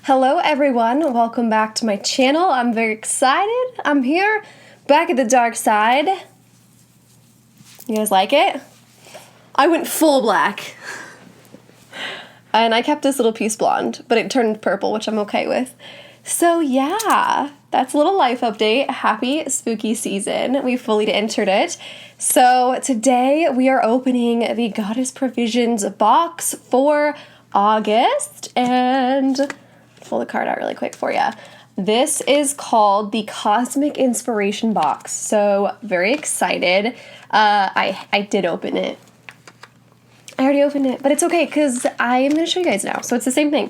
Hello everyone, welcome back to my channel. I'm very excited. I'm here, back at the dark side. You guys like it? I went full black. And I kept this little piece blonde, but it turned purple, which I'm okay with. So yeah, that's a little life update. Happy spooky season. We fully entered it. So today we are opening the Goddess Provisions box for August, and pull the card out really quick for you. This is called the Cosmic Inspiration Box. So very excited. I did open it. I already opened it, but it's okay because I'm going to show you guys now. So it's the same thing.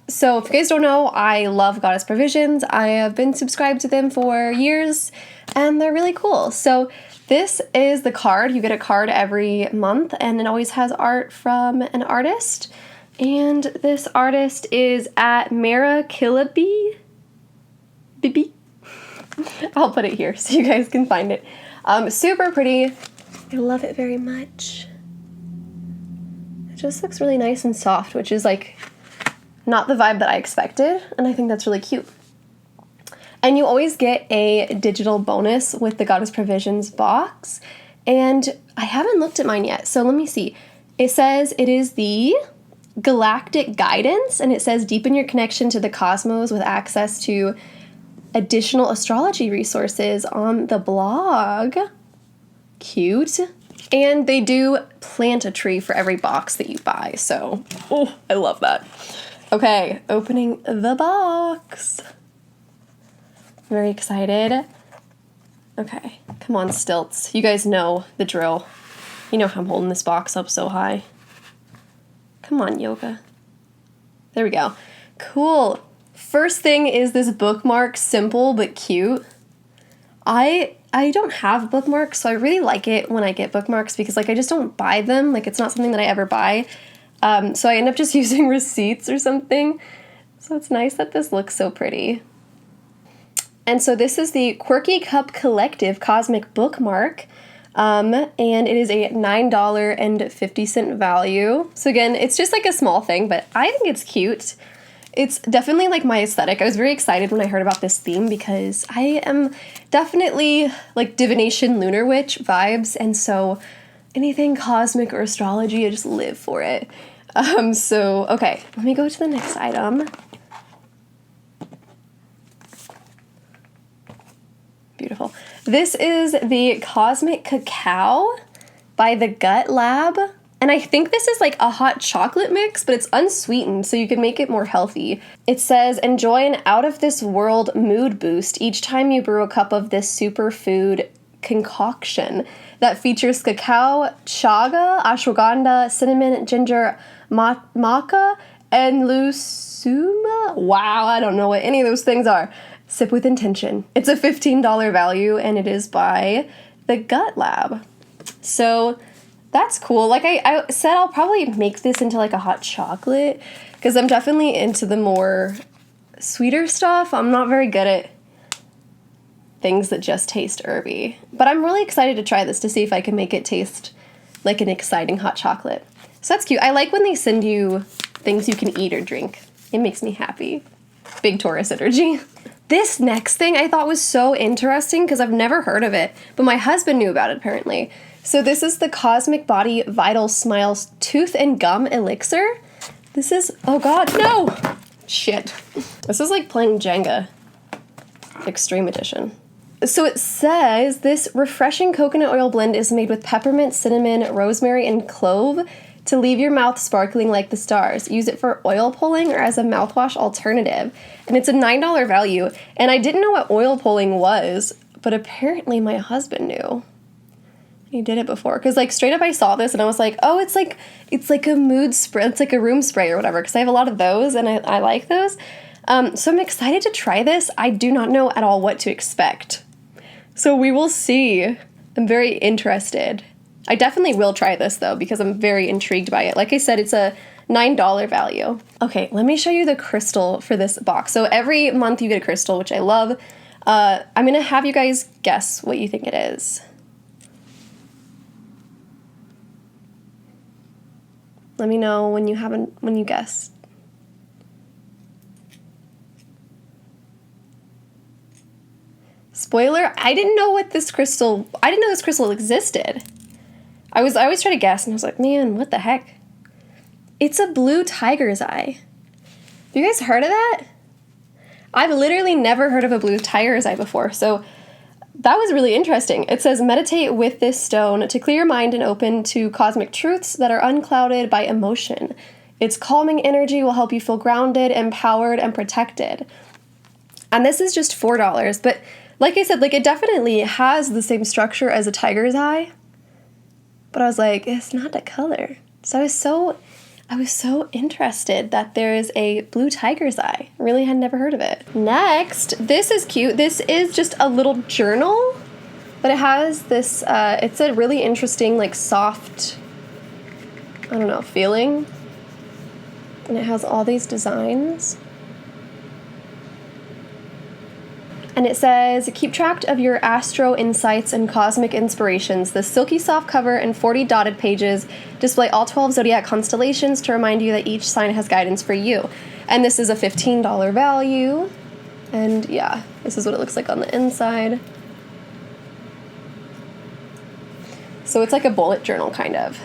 So if you guys don't know, I love Goddess Provisions. I have been subscribed to them for years and they're really cool. So this is the card. You get a card every month and it always has art from an artist. And this artist is at Mara Killaby. Bibi. I'll put it here so you guys can find it. Super pretty. I love it very much. It just looks really nice and soft, which is like not the vibe that I expected, and I think that's really cute. And you always get a digital bonus with the Goddess Provisions box, and I haven't looked at mine yet, so let me see. It says it is the Galactic Guidance, and it says deepen your connection to the cosmos with access to additional astrology resources on the blog. Cute. And they do plant a tree for every box that you buy, so I love that. Okay, opening the box. Very excited. Okay, come on, stilts. You guys know the drill. You know how I'm holding this box up so high. Come on, yoga. There we go. Cool. First thing is this bookmark, simple but cute. I don't have bookmarks, so I really like it when I get bookmarks because like I just don't buy them. Like it's not something that I ever buy. So I end up just using receipts or something. So it's nice that this looks so pretty. And so this is the Quirky Cup Collective Cosmic Bookmark. And it is a $9.50 value. So again, it's just like a small thing, but I think it's cute. It's definitely like my aesthetic. I was very excited when I heard about this theme because I am definitely like divination lunar witch vibes, and so anything cosmic or astrology, I just live for it. So okay, let me go to the next item. Beautiful. This is the Cosmic Cacao by the Gut Lab. And I think this is like a hot chocolate mix, but it's unsweetened, so you can make it more healthy. It says, enjoy an out-of-this-world mood boost each time you brew a cup of this superfood concoction that features cacao, chaga, ashwagandha, cinnamon, ginger, maca, and lucuma. Wow, I don't know what any of those things are. Sip with intention. It's a $15 value, and it is by the Gut Lab. So that's cool. Like I said, I'll probably make this into like a hot chocolate because I'm definitely into the more sweeter stuff. I'm not very good at things that just taste herby. But I'm really excited to try this to see if I can make it taste like an exciting hot chocolate. So that's cute. I like when they send you things you can eat or drink. It makes me happy. Big Taurus energy. This next thing I thought was so interesting because I've never heard of it, but my husband knew about it apparently. So this is the Cosmic Body Vital Smiles Tooth and Gum Elixir. This is, oh god, no! Shit. This is like playing Jenga. Extreme Edition. So it says, this refreshing coconut oil blend is made with peppermint, cinnamon, rosemary, and clove to leave your mouth sparkling like the stars. Use it for oil pulling or as a mouthwash alternative. And it's a $9 value. And I didn't know what oil pulling was, but apparently my husband knew. He did it before. Because like straight up I saw this and I was like, oh, it's like a mood spray. It's like a room spray or whatever. Because I have a lot of those and I like those. So I'm excited to try this. I do not know at all what to expect. So we will see. I'm very interested. I definitely will try this though because I'm very intrigued by it. Like I said, it's a $9 value. Okay, let me show you the crystal for this box. So every month you get a crystal, which I love. I'm gonna have you guys guess what you think it is. Let me know when you guess. Spoiler, I didn't know this crystal existed. I always try to guess, and I was like, man, what the heck? It's a blue tiger's eye. Have you guys heard of that? I've literally never heard of a blue tiger's eye before, so that was really interesting. It says, meditate with this stone to clear your mind and open to cosmic truths that are unclouded by emotion. Its calming energy will help you feel grounded, empowered, and protected. And this is just $4, but like I said, like it definitely has the same structure as a tiger's eye, but I was like, it's not that color. So I was so interested that there is a blue tiger's eye. Really had never heard of it. Next, this is cute. This is just a little journal, but it has this, it's a really interesting, like soft, I don't know, feeling. And it has all these designs. And it says, keep track of your astro insights and cosmic inspirations. The silky soft cover and 40 dotted pages display all 12 zodiac constellations to remind you that each sign has guidance for you. And this is a $15 value. And yeah, this is what it looks like on the inside. So it's like a bullet journal, kind of.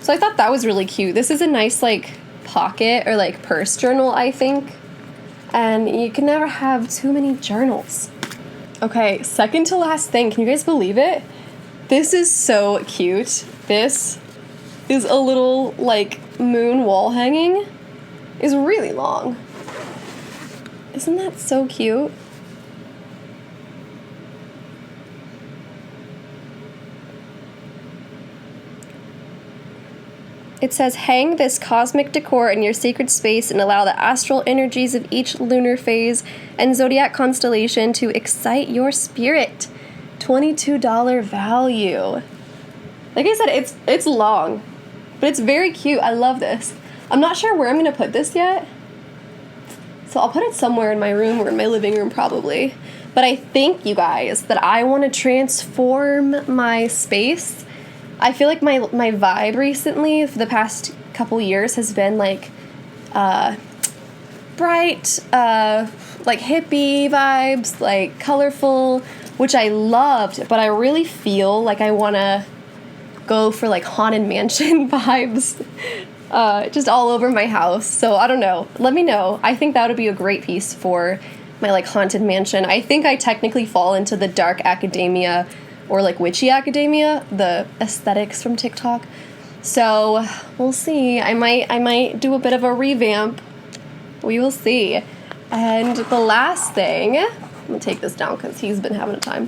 So I thought that was really cute. This is a nice, like, pocket or, like, purse journal, I think. And you can never have too many journals. Okay, second to last thing. Can you guys believe it? This is so cute. This is a little, like, moon wall hanging. It's really long. Isn't that so cute? It says, hang this cosmic decor in your sacred space and allow the astral energies of each lunar phase and zodiac constellation to excite your spirit. $22 value. Like I said, it's long, but it's very cute. I love this. I'm not sure where I'm going to put this yet, so I'll put it somewhere in my room or in my living room probably. But I think, you guys, that I want to transform my space. I feel like my vibe recently, for the past couple years, has been like bright, like hippie vibes, like colorful, which I loved, but I really feel like I want to go for like haunted mansion vibes just all over my house. So I don't know. Let me know. I think that would be a great piece for my like haunted mansion. I think I technically fall into the dark academia or like witchy academia, the aesthetics from TikTok. So we'll see. I might do a bit of a revamp. We will see. And the last thing, I'm gonna take this down because he's been having a time.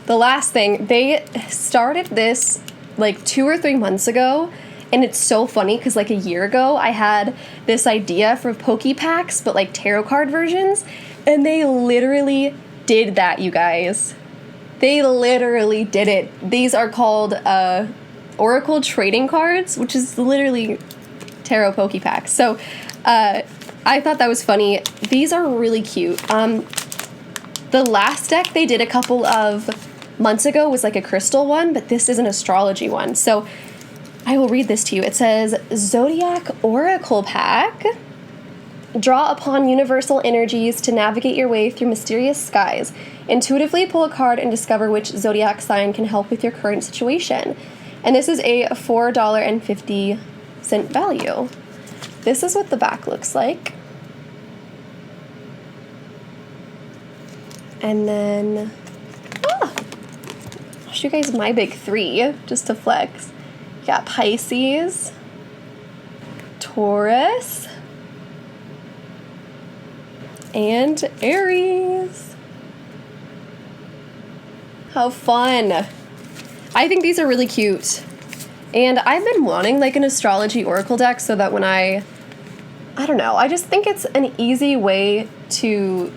The last thing, they started this like 2 or 3 months ago, and it's so funny because like a year ago I had this idea for Poke Packs, but like tarot card versions, and they literally did that, you guys. They literally did it. These are called Oracle trading cards, which is literally tarot Poke Packs. So I thought that was funny. These are really cute. The last deck they did a couple of months ago was like a crystal one, but this is an astrology one. So I will read this to you. It says, Zodiac Oracle Pack. Draw upon universal energies to navigate your way through mysterious skies. Intuitively pull a card and discover which zodiac sign can help with your current situation. And this is a $4.50 value. This is what the back looks like. And then, I'll show you guys my big 3, just to flex. You got Pisces, Taurus, and Aries. How fun. I think these are really cute. And I've been wanting like an astrology oracle deck so that when I don't know, I just think it's an easy way to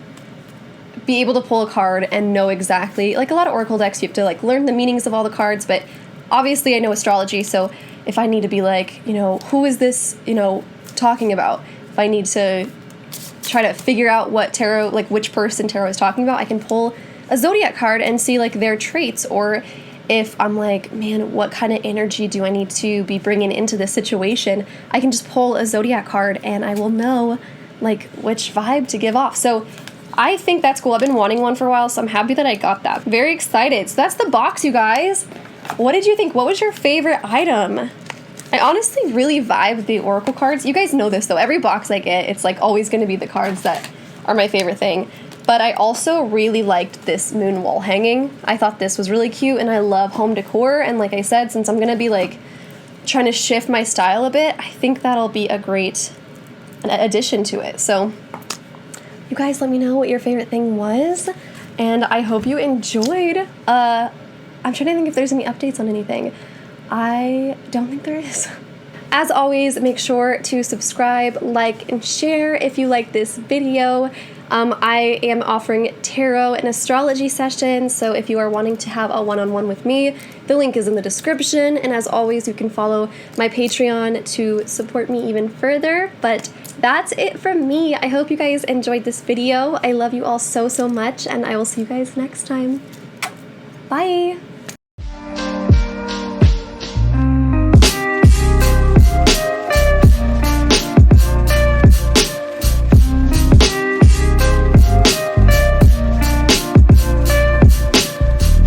be able to pull a card and know exactly, like a lot of oracle decks you have to like learn the meanings of all the cards, but obviously I know astrology, so if I need to be like, you know, who is this, you know, talking about? If I need to try to figure out what tarot, like which person tarot is talking about, I can pull a zodiac card and see like their traits. Or if I'm like, man, what kind of energy do I need to be bringing into this situation, I can just pull a zodiac card and I will know like which vibe to give off. So I think that's cool. I've been wanting one for a while, so I'm happy that I got that. Very excited. So that's the box, you guys. What did you think? What was your favorite item? I honestly really vibe with the oracle cards. You guys know this though. Every box I get, it's like always going to be the cards that are my favorite thing. But I also really liked this moon wall hanging. I thought this was really cute, and I love home decor. And like I said, since I'm going to be like trying to shift my style a bit, I think that'll be a great addition to it. So you guys let me know what your favorite thing was, and I hope you enjoyed. I'm trying to think if there's any updates on anything. I don't think there is. As always, make sure to subscribe, like, and share if you like this video. I am offering tarot and astrology sessions, so if you are wanting to have a one-on-one with me, the link is in the description, and as always, you can follow my Patreon to support me even further. But that's it from me. I hope you guys enjoyed this video. I love you all so, so much, and I will see you guys next time. Bye!